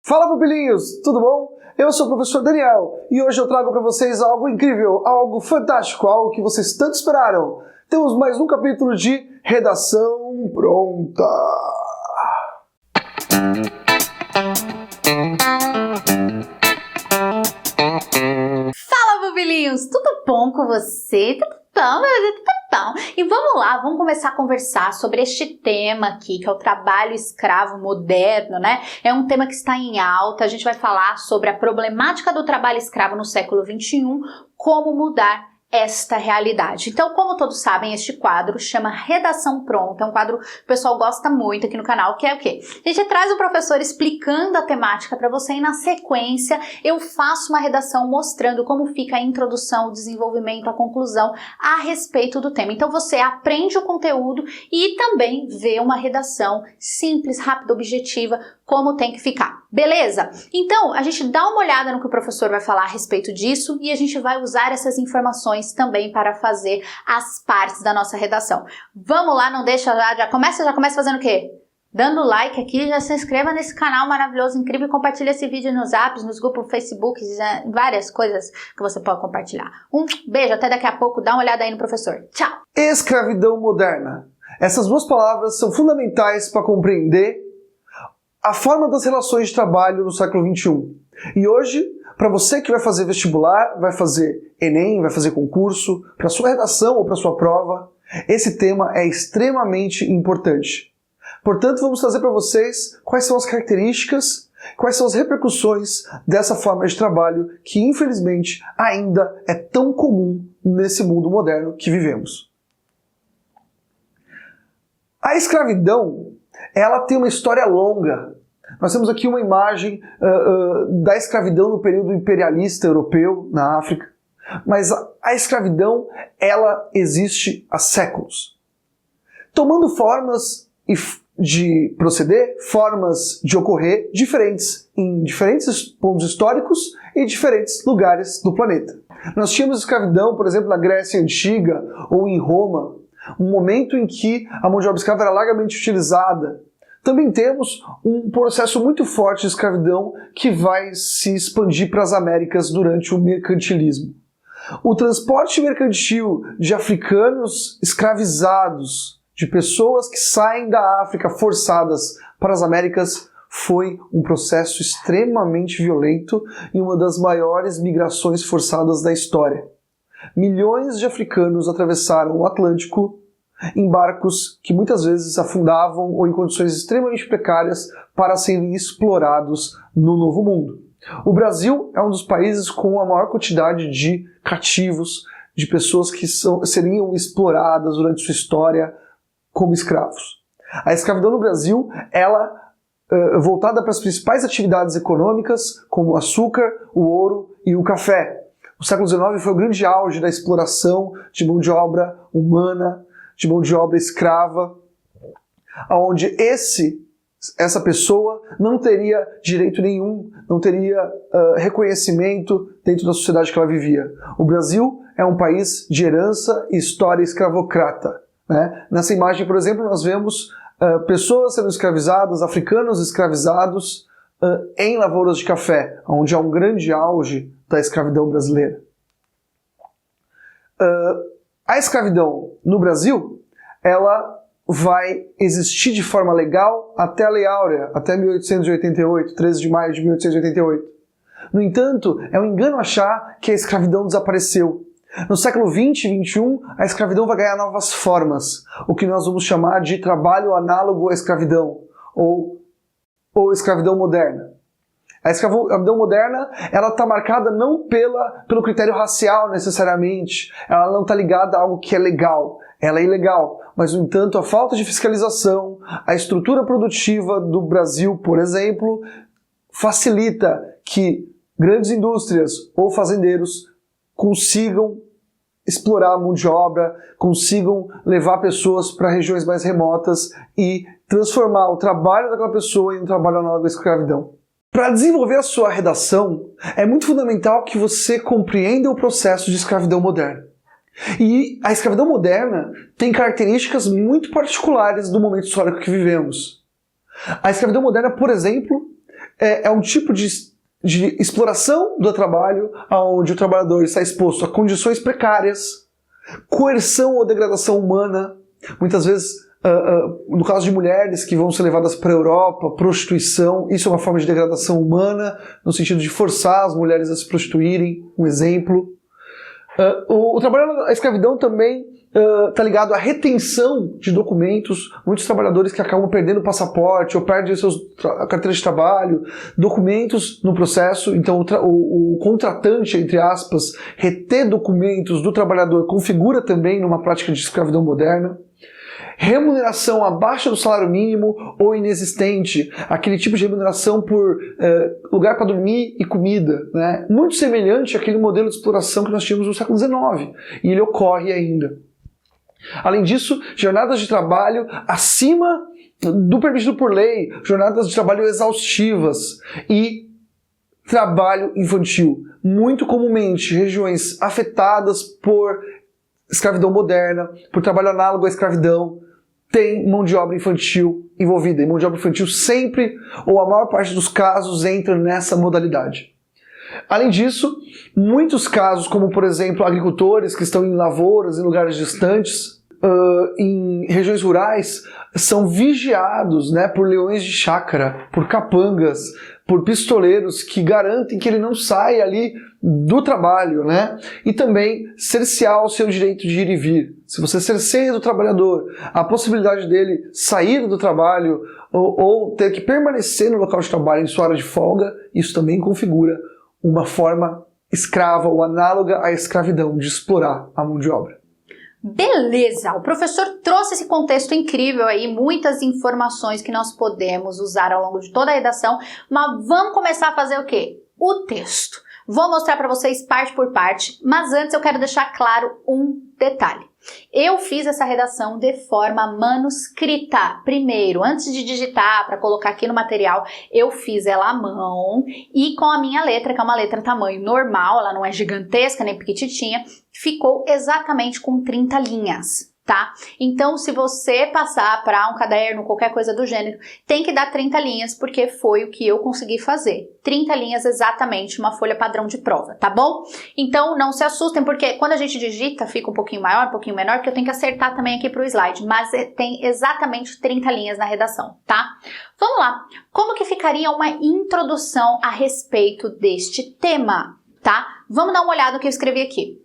Fala, pupilinhos! Tudo bom? Eu sou o professor Daniel e hoje eu trago para vocês algo incrível, algo fantástico, algo que vocês tanto esperaram. Temos mais um capítulo de Redação Pronta. Fala, pupilinhos! Tudo bom com você? Tudo bom, meu Deus? Tudo bom? E vamos lá, vamos começar a conversar sobre este tema aqui, que é o trabalho escravo moderno, né? É um tema que está em alta, a gente vai falar sobre a problemática do trabalho escravo no século XXI, como mudar esta realidade. Então, como todos sabem, este quadro chama Redação Pronta, é um quadro que o pessoal gosta muito aqui no canal, que é o quê? A gente traz o professor explicando a temática para você e na sequência eu faço uma redação mostrando como fica a introdução, o desenvolvimento, a conclusão a respeito do tema. Então você aprende o conteúdo e também vê uma redação simples, rápida, objetiva, como tem que ficar. Beleza? Então, a gente dá uma olhada no que o professor vai falar a respeito disso e a gente vai usar essas informações também para fazer as partes da nossa redação. Vamos lá, não deixa já começa fazendo o quê? Dando like aqui, já se inscreva nesse canal maravilhoso, incrível, e compartilha esse vídeo nos apps, nos grupos Facebook, várias coisas que você pode compartilhar. Um beijo, até daqui a pouco, dá uma olhada aí no professor. Tchau! Escravidão moderna. Essas duas palavras são fundamentais para compreender a forma das relações de trabalho no século XXI. E hoje, para você que vai fazer vestibular, vai fazer Enem, vai fazer concurso, para sua redação ou para sua prova, esse tema é extremamente importante. Portanto, vamos trazer para vocês quais são as características, quais são as repercussões dessa forma de trabalho que, infelizmente, ainda é tão comum nesse mundo moderno que vivemos. A escravidão, ela tem uma história longa. Nós temos aqui uma imagem da escravidão no período imperialista europeu, na África. Mas a escravidão, ela existe há séculos. Tomando formas de proceder, formas de ocorrer diferentes em diferentes pontos históricos e diferentes lugares do planeta. Nós tínhamos escravidão, por exemplo, na Grécia Antiga ou em Roma, um momento em que a mão de obra escrava era largamente utilizada. Também temos um processo muito forte de escravidão que vai se expandir para as Américas durante o mercantilismo. O transporte mercantil de africanos escravizados, de pessoas que saem da África forçadas para as Américas, foi um processo extremamente violento e uma das maiores migrações forçadas da história. Milhões de africanos atravessaram o Atlântico em barcos que muitas vezes afundavam ou em condições extremamente precárias para serem explorados no Novo Mundo. O Brasil é um dos países com a maior quantidade de cativos, de pessoas que seriam exploradas durante sua história como escravos. A escravidão no Brasil, ela voltada para as principais atividades econômicas, como o açúcar, o ouro e o café. O século XIX foi o grande auge da exploração de mão de obra humana, de mão de obra escrava, onde essa pessoa não teria direito nenhum, não teria reconhecimento dentro da sociedade que ela vivia. O Brasil é um país de herança e história escravocrata, né? Nessa imagem, por exemplo, nós vemos pessoas sendo escravizadas, africanos escravizados em lavouras de café, onde há um grande auge da escravidão brasileira. A escravidão no Brasil, ela vai existir de forma legal até a Lei Áurea, até 1888, 13 de maio de 1888. No entanto, é um engano achar que a escravidão desapareceu. No século XX e XXI, a escravidão vai ganhar novas formas, o que nós vamos chamar de trabalho análogo à escravidão, ou escravidão moderna. A escravidão moderna, ela está marcada não pelo critério racial necessariamente, ela não está ligada a algo que é legal, ela é ilegal, mas no entanto a falta de fiscalização, a estrutura produtiva do Brasil, por exemplo, facilita que grandes indústrias ou fazendeiros consigam explorar a mão de obra, consigam levar pessoas para regiões mais remotas e transformar o trabalho daquela pessoa em um trabalho análogo à escravidão. Para desenvolver a sua redação, é muito fundamental que você compreenda o processo de escravidão moderna. E a escravidão moderna tem características muito particulares do momento histórico que vivemos. A escravidão moderna, por exemplo, é um tipo de exploração do trabalho onde o trabalhador está exposto a condições precárias, coerção ou degradação humana, muitas vezes, no caso de mulheres que vão ser levadas para a Europa, prostituição, isso é uma forma de degradação humana, no sentido de forçar as mulheres a se prostituírem, um exemplo. O trabalho na escravidão também está ligado à retenção de documentos, muitos trabalhadores que acabam perdendo o passaporte ou perdem a carteira de trabalho, documentos no processo, então o contratante, entre aspas, reter documentos do trabalhador configura também numa prática de escravidão moderna. Remuneração abaixo do salário mínimo ou inexistente, aquele tipo de remuneração por lugar para dormir e comida, né? Muito semelhante àquele modelo de exploração que nós tínhamos no século XIX, e ele ocorre ainda. Além disso, jornadas de trabalho acima do permitido por lei, jornadas de trabalho exaustivas e trabalho infantil. Muito comumente, regiões afetadas por escravidão moderna, por trabalho análogo à escravidão, tem mão de obra infantil envolvida. E mão de obra infantil sempre, ou a maior parte dos casos, entra nessa modalidade. Além disso, muitos casos, como por exemplo agricultores que estão em lavouras, em lugares distantes, em regiões rurais, são vigiados, né, por leões de chácara, por capangas, por pistoleiros que garantem que ele não saia ali do trabalho, né? E também cercear o seu direito de ir e vir. Se você cerceia do trabalhador a possibilidade dele sair do trabalho ou ter que permanecer no local de trabalho em sua hora de folga, isso também configura uma forma escrava ou análoga à escravidão, de explorar a mão de obra. Beleza, o professor trouxe esse contexto incrível aí, muitas informações que nós podemos usar ao longo de toda a redação, mas vamos começar a fazer o quê? O texto. Vou mostrar para vocês parte por parte, mas antes eu quero deixar claro um detalhe. Eu fiz essa redação de forma manuscrita. Primeiro, antes de digitar, para colocar aqui no material, eu fiz ela à mão e com a minha letra, que é uma letra tamanho normal, ela não é gigantesca nem pequititinha, ficou exatamente com 30 linhas. Tá? Então, se você passar para um caderno, qualquer coisa do gênero, tem que dar 30 linhas, porque foi o que eu consegui fazer. 30 linhas exatamente, uma folha padrão de prova, tá bom? Então, não se assustem, porque quando a gente digita, fica um pouquinho maior, um pouquinho menor, porque eu tenho que acertar também aqui pro slide, mas tem exatamente 30 linhas na redação, tá? Vamos lá. Como que ficaria uma introdução a respeito deste tema, tá? Vamos dar uma olhada no que eu escrevi aqui.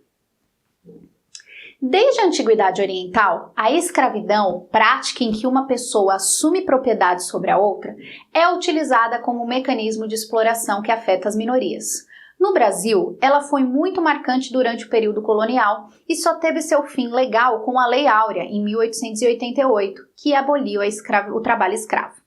Desde a Antiguidade Oriental, a escravidão, prática em que uma pessoa assume propriedade sobre a outra, é utilizada como um mecanismo de exploração que afeta as minorias. No Brasil, ela foi muito marcante durante o período colonial e só teve seu fim legal com a Lei Áurea, em 1888, que aboliu o trabalho escravo.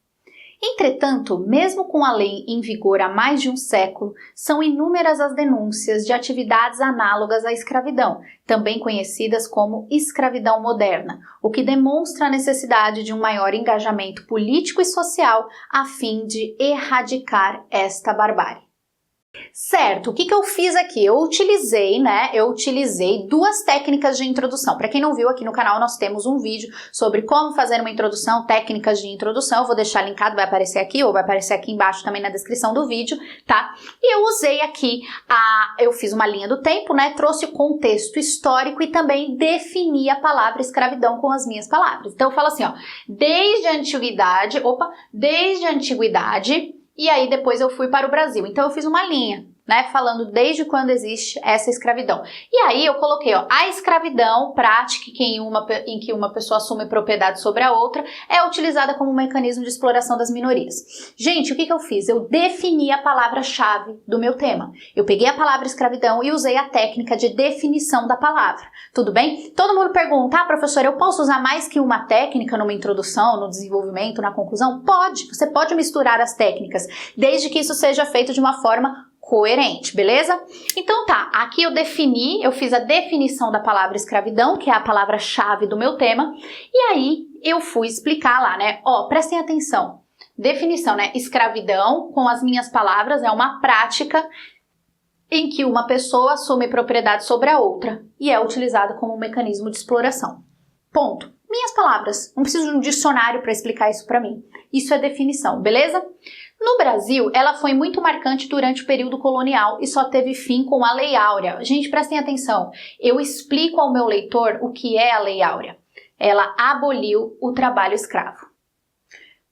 Entretanto, mesmo com a lei em vigor há mais de um século, são inúmeras as denúncias de atividades análogas à escravidão, também conhecidas como escravidão moderna, o que demonstra a necessidade de um maior engajamento político e social a fim de erradicar esta barbárie. Certo, o que eu fiz aqui? Eu utilizei duas técnicas de introdução. Para quem não viu, aqui no canal nós temos um vídeo sobre como fazer uma introdução, técnicas de introdução. Eu vou deixar linkado, vai aparecer aqui ou vai aparecer aqui embaixo também na descrição do vídeo, tá? E eu usei aqui, eu fiz uma linha do tempo, né? Trouxe o contexto histórico e também defini a palavra escravidão com as minhas palavras. Então eu falo assim, ó, desde a antiguidade, e aí depois eu fui para o Brasil. Então eu fiz uma linha, né, falando desde quando existe essa escravidão. E aí eu coloquei, ó, a escravidão, prática em que uma pessoa assume propriedade sobre a outra, é utilizada como um mecanismo de exploração das minorias. Gente, o que eu fiz? Eu defini a palavra-chave do meu tema. Eu peguei a palavra escravidão e usei a técnica de definição da palavra. Tudo bem? Todo mundo pergunta, professor, eu posso usar mais que uma técnica numa introdução, no desenvolvimento, na conclusão? Pode, você pode misturar as técnicas, desde que isso seja feito de uma forma coerente, beleza? Então tá, aqui eu fiz a definição da palavra escravidão, que é a palavra-chave do meu tema, e aí eu fui explicar lá, né? Ó, prestem atenção. Definição, né? Escravidão, com as minhas palavras, é uma prática em que uma pessoa assume propriedade sobre a outra e é utilizada como um mecanismo de exploração. Ponto. Minhas palavras, não preciso de um dicionário para explicar isso para mim. Isso é definição, beleza? No Brasil, ela foi muito marcante durante o período colonial e só teve fim com a Lei Áurea. Gente, prestem atenção, eu explico ao meu leitor o que é a Lei Áurea. Ela aboliu o trabalho escravo.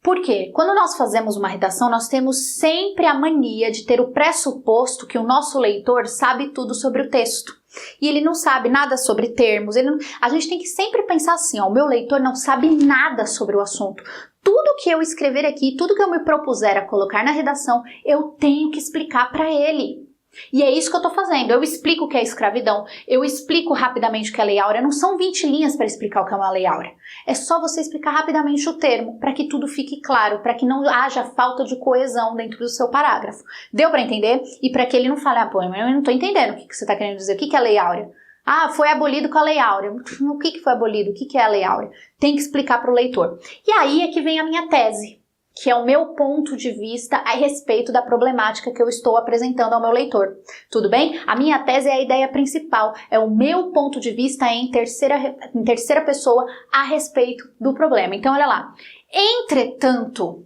Por quê? Quando nós fazemos uma redação, nós temos sempre a mania de ter o pressuposto que o nosso leitor sabe tudo sobre o texto. E ele não sabe nada sobre termos. A gente tem que sempre pensar assim, ó, o meu leitor não sabe nada sobre o assunto. Tudo que eu escrever aqui, tudo que eu me propuser a colocar na redação, eu tenho que explicar para ele. E é isso que eu tô fazendo. Eu explico o que é escravidão, eu explico rapidamente o que é Lei Áurea. Não são 20 linhas para explicar o que é uma Lei Áurea. É só você explicar rapidamente o termo, para que tudo fique claro, para que não haja falta de coesão dentro do seu parágrafo. Deu para entender? E para que ele não fale, pô, mas eu não tô entendendo o que você tá querendo dizer. O que é Lei Áurea? Foi abolido com a Lei Áurea. O que foi abolido? O que é a Lei Áurea? Tem que explicar para o leitor. E aí é que vem a minha tese, que é o meu ponto de vista a respeito da problemática que eu estou apresentando ao meu leitor. Tudo bem? A minha tese é a ideia principal, é o meu ponto de vista em terceira pessoa a respeito do problema. Então, olha lá. Entretanto,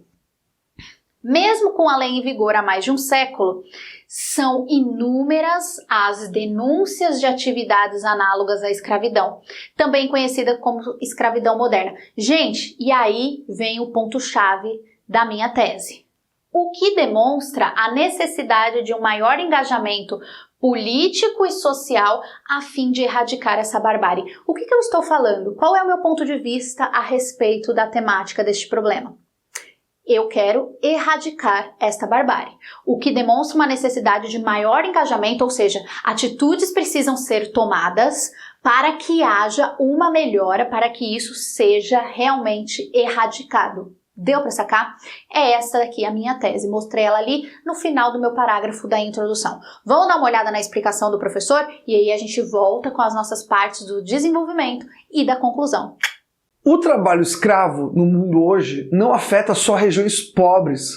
mesmo com a lei em vigor há mais de um século, são inúmeras as denúncias de atividades análogas à escravidão, também conhecida como escravidão moderna. Gente, e aí vem o ponto-chave da minha tese. O que demonstra a necessidade de um maior engajamento político e social a fim de erradicar essa barbárie. O que eu estou falando? Qual é o meu ponto de vista a respeito da temática deste problema? Eu quero erradicar esta barbárie, o que demonstra uma necessidade de maior engajamento, ou seja, atitudes precisam ser tomadas para que haja uma melhora, para que isso seja realmente erradicado. Deu para sacar? É essa daqui a minha tese, mostrei ela ali no final do meu parágrafo da introdução. Vamos dar uma olhada na explicação do professor e aí a gente volta com as nossas partes do desenvolvimento e da conclusão. O trabalho escravo no mundo hoje não afeta só regiões pobres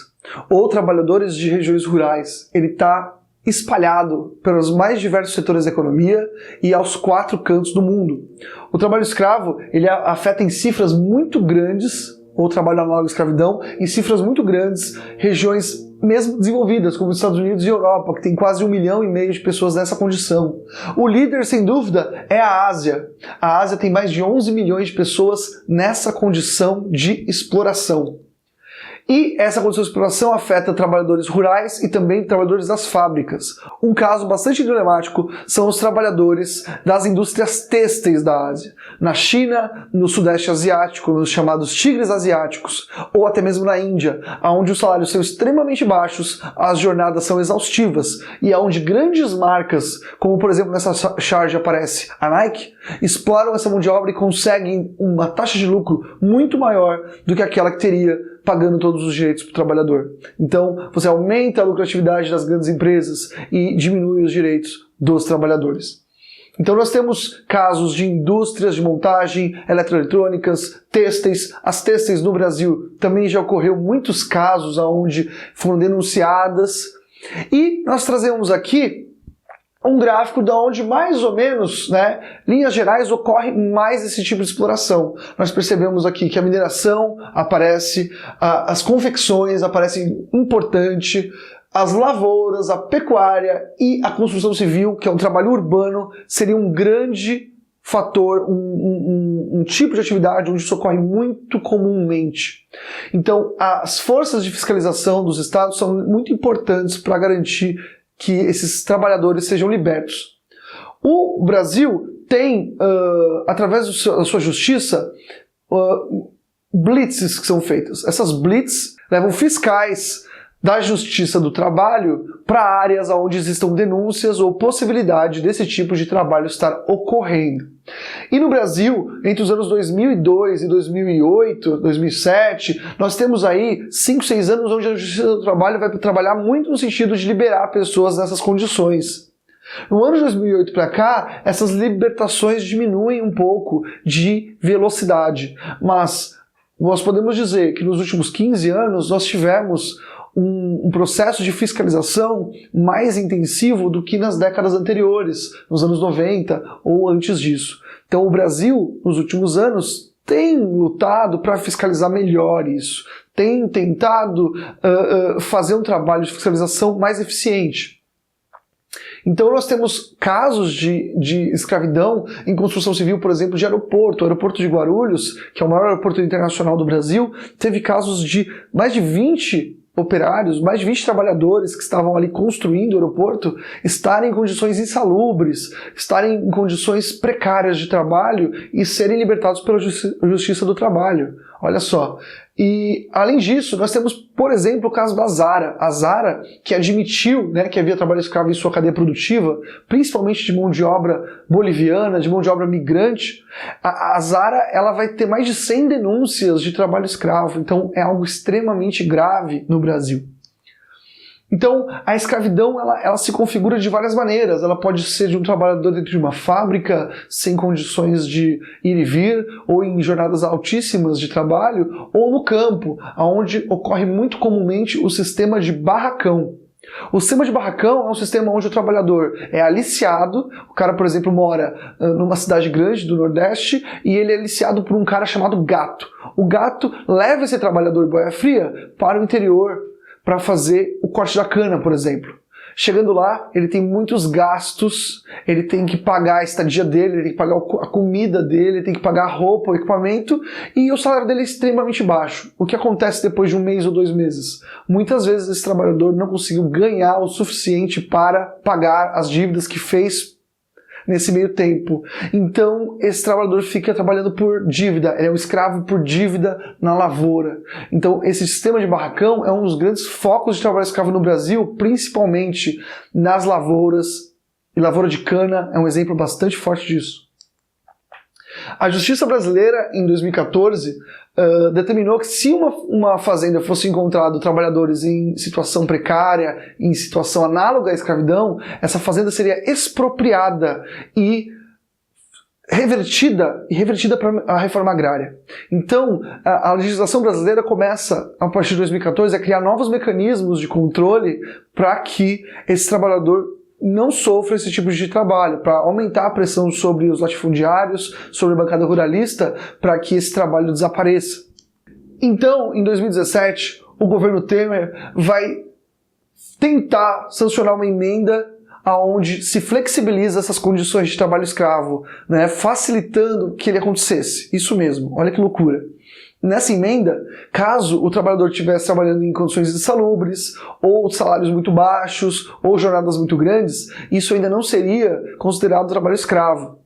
ou trabalhadores de regiões rurais. Ele está espalhado pelos mais diversos setores da economia e aos 4 cantos do mundo. O trabalho escravo ele afeta em cifras muito grandes, ou trabalho análogo à escravidão, em cifras muito grandes, regiões mesmo desenvolvidas, como os Estados Unidos e Europa, que tem quase 1,5 milhão de pessoas nessa condição. O líder, sem dúvida, é a Ásia. A Ásia tem mais de 11 milhões de pessoas nessa condição de exploração. E essa condição de exploração afeta trabalhadores rurais e também trabalhadores das fábricas. Um caso bastante emblemático são os trabalhadores das indústrias têxteis da Ásia. Na China, no Sudeste Asiático, nos chamados tigres asiáticos, ou até mesmo na Índia, onde os salários são extremamente baixos, as jornadas são exaustivas, e onde grandes marcas, como por exemplo nessa charge aparece a Nike, exploram essa mão de obra e conseguem uma taxa de lucro muito maior do que aquela que teria pagando todos os direitos para o trabalhador. Então, você aumenta a lucratividade das grandes empresas e diminui os direitos dos trabalhadores. Então nós temos casos de indústrias de montagem, eletroeletrônicas, têxteis. As têxteis no Brasil também já ocorreu muitos casos onde foram denunciadas. E nós trazemos aqui um gráfico de onde mais ou menos, linhas gerais, ocorre mais esse tipo de exploração. Nós percebemos aqui que a mineração aparece, as confecções aparecem importante, as lavouras, a pecuária e a construção civil, que é um trabalho urbano, seria um grande fator, um tipo de atividade onde isso ocorre muito comumente. Então, as forças de fiscalização dos estados são muito importantes para garantir que esses trabalhadores sejam libertos. O Brasil tem, através da sua justiça, blitzes que são feitas. Essas blitzes levam fiscais da Justiça do Trabalho para áreas onde existam denúncias ou possibilidade desse tipo de trabalho estar ocorrendo. E no Brasil, entre os anos 2002 e 2008, 2007, nós temos aí 5, 6 anos onde a Justiça do Trabalho vai trabalhar muito no sentido de liberar pessoas nessas condições. No ano de 2008 para cá, essas libertações diminuem um pouco de velocidade, mas nós podemos dizer que nos últimos 15 anos nós tivemos um processo de fiscalização mais intensivo do que nas décadas anteriores, nos anos 90 ou antes disso. Então o Brasil, nos últimos anos, têm lutado para fiscalizar melhor isso, têm tentado fazer um trabalho de fiscalização mais eficiente. Então nós temos casos de escravidão em construção civil, por exemplo, de aeroporto. O aeroporto de Guarulhos, que é o maior aeroporto internacional do Brasil, teve casos de mais de 20 operários, mais de 20 trabalhadores que estavam ali construindo o aeroporto, estarem em condições insalubres, estarem em condições precárias de trabalho e serem libertados pela Justiça do Trabalho. Olha só. E, além disso, nós temos, por exemplo, o caso da Zara. A Zara, que admitiu, né, que havia trabalho escravo em sua cadeia produtiva, principalmente de mão de obra boliviana, de mão de obra migrante. A Zara, ela vai ter mais de 100 denúncias de trabalho escravo. Então, é algo extremamente grave no Brasil. Então, a escravidão ela se configura de várias maneiras. Ela pode ser de um trabalhador dentro de uma fábrica, sem condições de ir e vir, ou em jornadas altíssimas de trabalho, ou no campo, onde ocorre muito comumente o sistema de barracão. O sistema de barracão é um sistema onde o trabalhador é aliciado. O cara, por exemplo, mora numa cidade grande do Nordeste e ele é aliciado por um cara chamado gato. O gato leva esse trabalhador boia fria para o interior, para fazer o corte da cana, por exemplo. Chegando lá, ele tem muitos gastos, ele tem que pagar a estadia dele, ele tem que pagar a comida dele, ele tem que pagar a roupa, o equipamento, e o salário dele é extremamente baixo. O que acontece depois de 1 mês ou 2 meses? Muitas vezes esse trabalhador não conseguiu ganhar o suficiente para pagar as dívidas que fez nesse meio tempo. Então, esse trabalhador fica trabalhando por dívida, ele é um escravo por dívida na lavoura. Então, esse sistema de barracão é um dos grandes focos de trabalho escravo no Brasil, principalmente nas lavouras, e lavoura de cana é um exemplo bastante forte disso. A justiça brasileira, em 2014, determinou que se uma fazenda fosse encontrado trabalhadores em situação precária, em situação análoga à escravidão, essa fazenda seria expropriada e revertida para a reforma agrária. Então, a legislação brasileira começa, a partir de 2014, a criar novos mecanismos de controle para que esse trabalhador não sofra esse tipo de trabalho, para aumentar a pressão sobre os latifundiários, sobre a bancada ruralista, para que esse trabalho desapareça. Então, em 2017, o governo Temer vai tentar sancionar uma emenda onde se flexibiliza essas condições de trabalho escravo, né, facilitando que ele acontecesse. Isso mesmo, olha que loucura. Nessa emenda, caso o trabalhador estivesse trabalhando em condições insalubres, ou salários muito baixos, ou jornadas muito grandes, isso ainda não seria considerado trabalho escravo.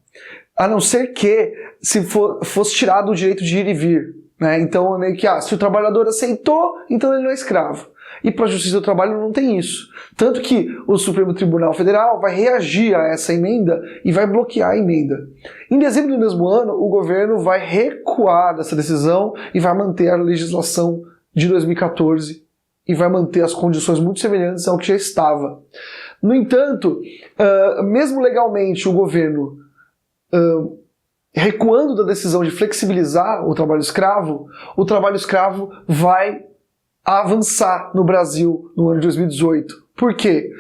A não ser que se fosse tirado o direito de ir e vir. Né? Então é meio que, se o trabalhador aceitou, então ele não é escravo. E para a Justiça do Trabalho não tem isso. Tanto que o Supremo Tribunal Federal vai reagir a essa emenda e vai bloquear a emenda. Em dezembro do mesmo ano, o governo vai recuar dessa decisão e vai manter a legislação de 2014 e vai manter as condições muito semelhantes ao que já estava. No entanto, mesmo legalmente o governo recuando da decisão de flexibilizar o trabalho escravo vai avançar no Brasil no ano de 2018. Por quê?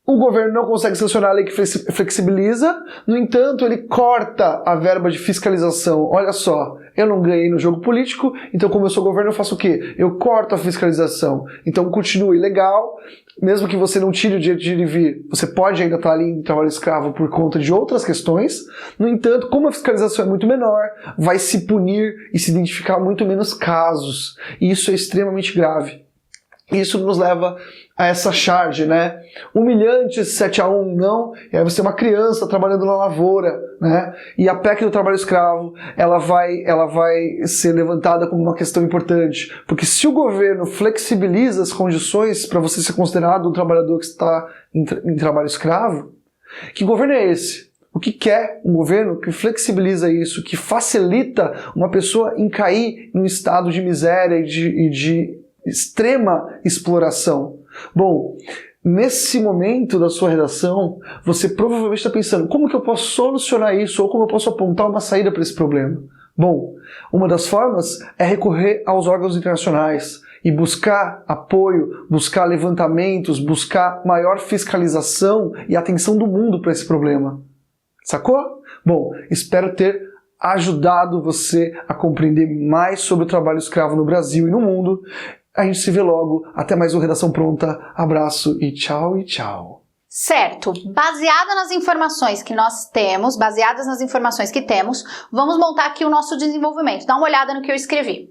O governo não consegue sancionar a lei que flexibiliza, no entanto, ele corta a verba de fiscalização. Olha só, eu não ganhei no jogo político, então como eu sou governo, eu faço o quê? Eu corto a fiscalização. Então continua ilegal, mesmo que você não tire o direito de ir e vir, você pode ainda estar ali em trabalho escravo por conta de outras questões. No entanto, como a fiscalização é muito menor, vai se punir e se identificar muito menos casos. E isso é extremamente grave. Isso nos leva a essa charge, né? Humilhante esse 7-1, não? E aí você é uma criança trabalhando na lavoura, né? E a PEC do trabalho escravo, ela vai ser levantada como uma questão importante. Porque se o governo flexibiliza as condições para você ser considerado um trabalhador que está em trabalho escravo, que governo é esse? O que quer um governo que flexibiliza isso, que facilita uma pessoa em cair num estado de miséria e de extrema exploração? Bom, nesse momento da sua redação, você provavelmente está pensando, como que eu posso solucionar isso, ou como eu posso apontar uma saída para esse problema? Bom, uma das formas é recorrer aos órgãos internacionais e buscar apoio, buscar levantamentos, buscar maior fiscalização e atenção do mundo para esse problema. Sacou? Bom, espero ter ajudado você a compreender mais sobre o trabalho escravo no Brasil e no mundo. A gente se vê logo. Até mais um Redação Pronta. Abraço e tchau e tchau. Certo, baseadas nas informações que temos, vamos montar aqui o nosso desenvolvimento. Dá uma olhada no que eu escrevi.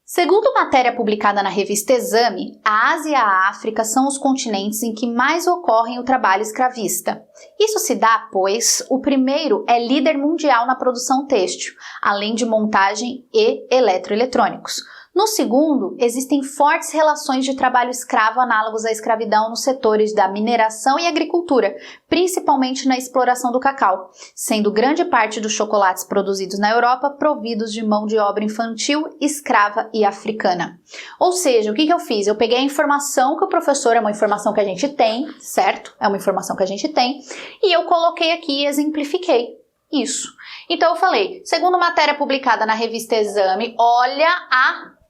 Segundo matéria publicada na revista Exame, a Ásia e a África são os continentes em que mais ocorre o trabalho escravista. Isso se dá, pois, o primeiro é líder mundial na produção têxtil, além de montagem e eletroeletrônicos. No segundo, existem fortes relações de trabalho escravo análogos à escravidão nos setores da mineração e agricultura, principalmente na exploração do cacau, sendo grande parte dos chocolates produzidos na Europa providos de mão de obra infantil, escrava e africana. Ou seja, o que eu fiz? Eu peguei a informação que o professor, é uma informação que a gente tem, certo? É uma informação que a gente tem, e eu coloquei aqui e exemplifiquei isso. Então eu falei, segundo matéria publicada na revista Exame, olha a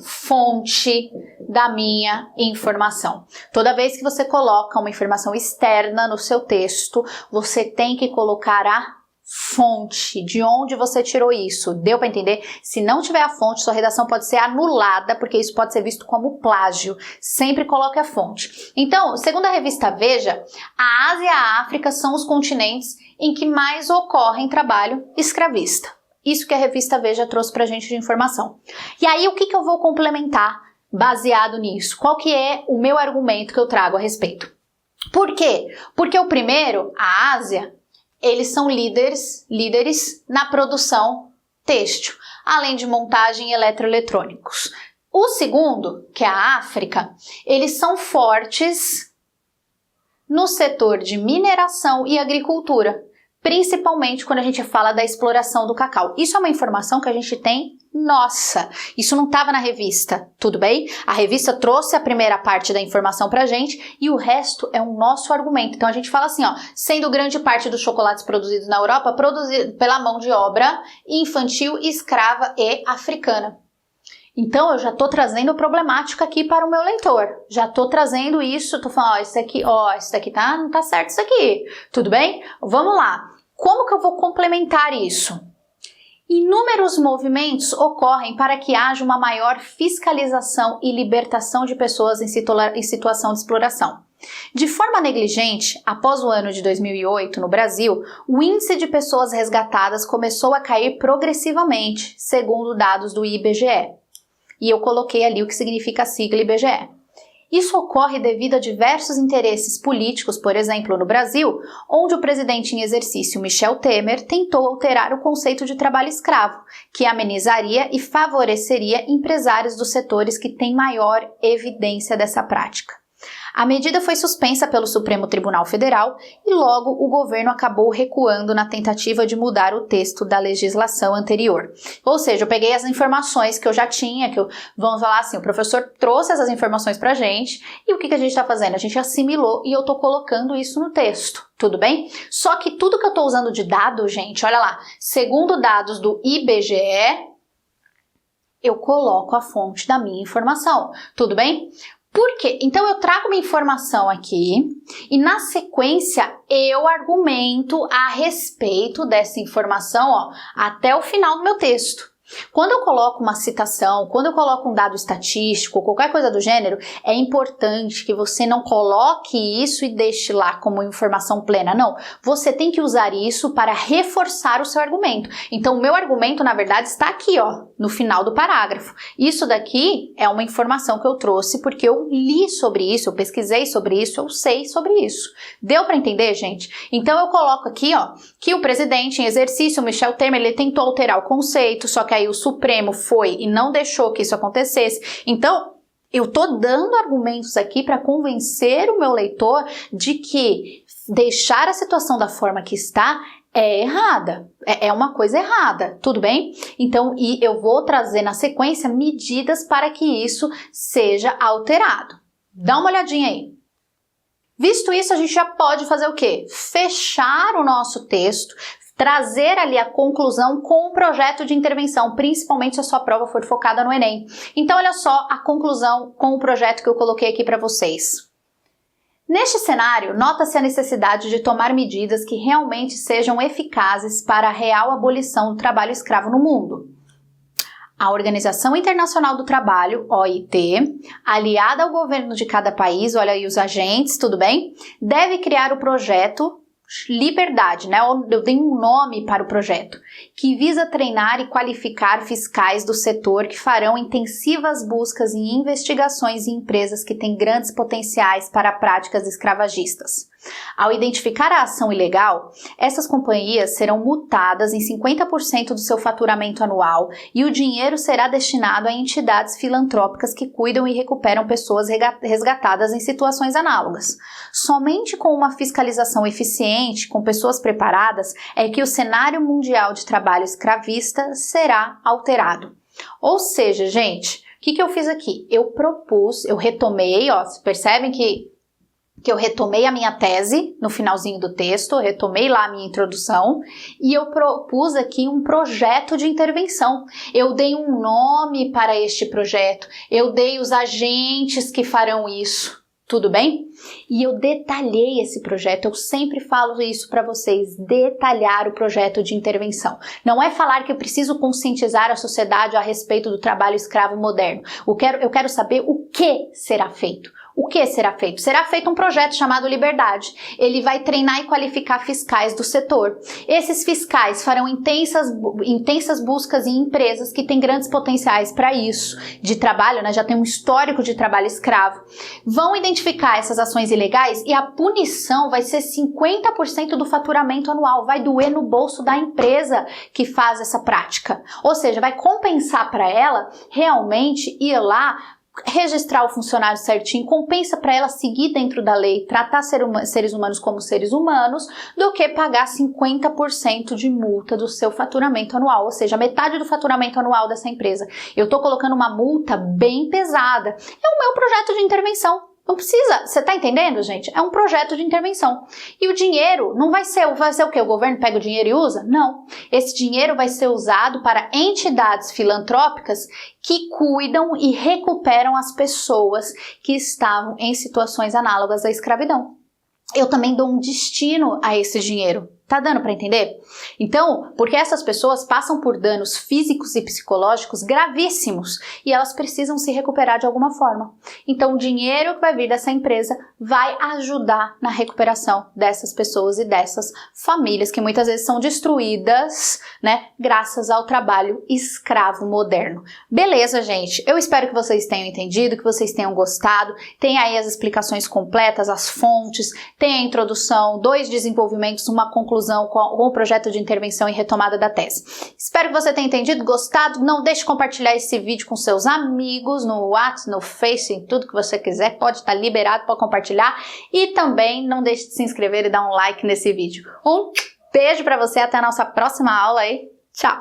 fonte da minha informação. Toda vez que você coloca uma informação externa no seu texto, você tem que colocar a fonte, de onde você tirou isso. Deu para entender? Se não tiver a fonte, sua redação pode ser anulada, porque isso pode ser visto como plágio. Sempre coloque a fonte. Então, segundo a revista Veja, a Ásia e a África são os continentes em que mais ocorre trabalho escravista. Isso que a revista Veja trouxe pra gente de informação. E aí, o que eu vou complementar baseado nisso? Qual que é o meu argumento que eu trago a respeito? Por quê? Porque o primeiro, a Ásia, eles são líderes na produção têxtil, além de montagem e eletroeletrônicos. O segundo, que é a África, eles são fortes no setor de mineração e agricultura, principalmente quando a gente fala da exploração do cacau. Isso é uma informação que a gente tem nossa. Isso não estava na revista, tudo bem? A revista trouxe a primeira parte da informação pra gente e o resto é o nosso argumento. Então a gente fala assim, ó, sendo grande parte dos chocolates produzidos na Europa produzidos pela mão de obra infantil, escrava e africana. Então, eu já estou trazendo problemática aqui para o meu leitor. Já estou trazendo isso, estou falando, isso daqui não tá certo isso aqui. Tudo bem? Vamos lá. Como que eu vou complementar isso? Inúmeros movimentos ocorrem para que haja uma maior fiscalização e libertação de pessoas em situação de exploração. De forma negligente, após o ano de 2008, no Brasil, o índice de pessoas resgatadas começou a cair progressivamente, segundo dados do IBGE. E eu coloquei ali o que significa a sigla IBGE. Isso ocorre devido a diversos interesses políticos, por exemplo, no Brasil, onde o presidente em exercício Michel Temer tentou alterar o conceito de trabalho escravo, que amenizaria e favoreceria empresários dos setores que têm maior evidência dessa prática. A medida foi suspensa pelo Supremo Tribunal Federal e logo o governo acabou recuando na tentativa de mudar o texto da legislação anterior. Ou seja, eu peguei as informações que eu já tinha, vamos falar assim, o professor trouxe essas informações pra gente e o que a gente está fazendo? A gente assimilou e eu tô colocando isso no texto, tudo bem? Só que tudo que eu tô usando de dado, gente, olha lá, segundo dados do IBGE, eu coloco a fonte da minha informação, tudo bem? Por quê? Então eu trago uma informação aqui e na sequência eu argumento a respeito dessa informação, ó, até o final do meu texto. Quando eu coloco uma citação, quando eu coloco um dado estatístico, qualquer coisa do gênero, é importante que você não coloque isso e deixe lá como informação plena. Não, você tem que usar isso para reforçar o seu argumento. Então, o meu argumento, na verdade, está aqui, ó, no final do parágrafo. Isso daqui é uma informação que eu trouxe porque eu li sobre isso, eu pesquisei sobre isso, eu sei sobre isso. Deu para entender, gente? Então, eu coloco aqui, ó, que o presidente em exercício, Michel Temer, ele tentou alterar o conceito, só que aí o Supremo foi e não deixou que isso acontecesse. Então, eu tô dando argumentos aqui para convencer o meu leitor de que deixar a situação da forma que está é errada, é uma coisa errada, tudo bem? Então, e eu vou trazer na sequência medidas para que isso seja alterado. Dá uma olhadinha aí. Visto isso, a gente já pode fazer o quê? Fechar o nosso texto, trazer ali a conclusão com um projeto de intervenção, principalmente se a sua prova for focada no Enem. Então, olha só a conclusão com o projeto que eu coloquei aqui para vocês. Neste cenário, nota-se a necessidade de tomar medidas que realmente sejam eficazes para a real abolição do trabalho escravo no mundo. A Organização Internacional do Trabalho, OIT, aliada ao governo de cada país, olha aí os agentes, tudo bem? Deve criar o projeto Liberdade, né? Eu dei um nome para o projeto, que visa treinar e qualificar fiscais do setor que farão intensivas buscas e investigações em empresas que têm grandes potenciais para práticas escravagistas. Ao identificar a ação ilegal, essas companhias serão multadas em 50% do seu faturamento anual e o dinheiro será destinado a entidades filantrópicas que cuidam e recuperam pessoas resgatadas em situações análogas. Somente com uma fiscalização eficiente, com pessoas preparadas, é que o cenário mundial de trabalho escravista será alterado. Ou seja, gente, o que eu fiz aqui? Eu retomei, ó, percebem que eu retomei a minha tese no finalzinho do texto, eu retomei lá a minha introdução e eu propus aqui um projeto de intervenção. Eu dei um nome para este projeto, eu dei os agentes que farão isso, tudo bem? E eu detalhei esse projeto, eu sempre falo isso para vocês, detalhar o projeto de intervenção. Não é falar que eu preciso conscientizar a sociedade a respeito do trabalho escravo moderno. Eu quero saber o que será feito. O que será feito? Será feito um projeto chamado Liberdade. Ele vai treinar e qualificar fiscais do setor. Esses fiscais farão intensas buscas em empresas que têm grandes potenciais para isso, de trabalho, né? Já tem um histórico de trabalho escravo. Vão identificar essas ações ilegais e a punição vai ser 50% do faturamento anual. Vai doer no bolso da empresa que faz essa prática. Ou seja, vai compensar para ela realmente ir lá registrar o funcionário certinho, compensa para ela seguir dentro da lei, tratar seres humanos como seres humanos, do que pagar 50% de multa do seu faturamento anual, ou seja, metade do faturamento anual dessa empresa. Eu estou colocando uma multa bem pesada. É o meu projeto de intervenção. Não precisa, você tá entendendo, gente? É um projeto de intervenção. E o dinheiro não vai ser o quê? O governo pega o dinheiro e usa? Não. Esse dinheiro vai ser usado para entidades filantrópicas que cuidam e recuperam as pessoas que estavam em situações análogas à escravidão. Eu também dou um destino a esse dinheiro. Tá dando para entender? Então, porque essas pessoas passam por danos físicos e psicológicos gravíssimos e elas precisam se recuperar de alguma forma. Então, o dinheiro que vai vir dessa empresa vai ajudar na recuperação dessas pessoas e dessas famílias que muitas vezes são destruídas, né, graças ao trabalho escravo moderno. Beleza, gente? Eu espero que vocês tenham entendido, que vocês tenham gostado. Tem aí as explicações completas, as fontes, tem a introdução, 2 desenvolvimentos, uma conclusão com o projeto de intervenção e retomada da tese. Espero que você tenha entendido, gostado. Não deixe de compartilhar esse vídeo com seus amigos no WhatsApp, no Face, em tudo que você quiser. Pode estar liberado para compartilhar. E também não deixe de se inscrever e dar um like nesse vídeo. Um beijo para você, até a nossa próxima aula aí. Tchau!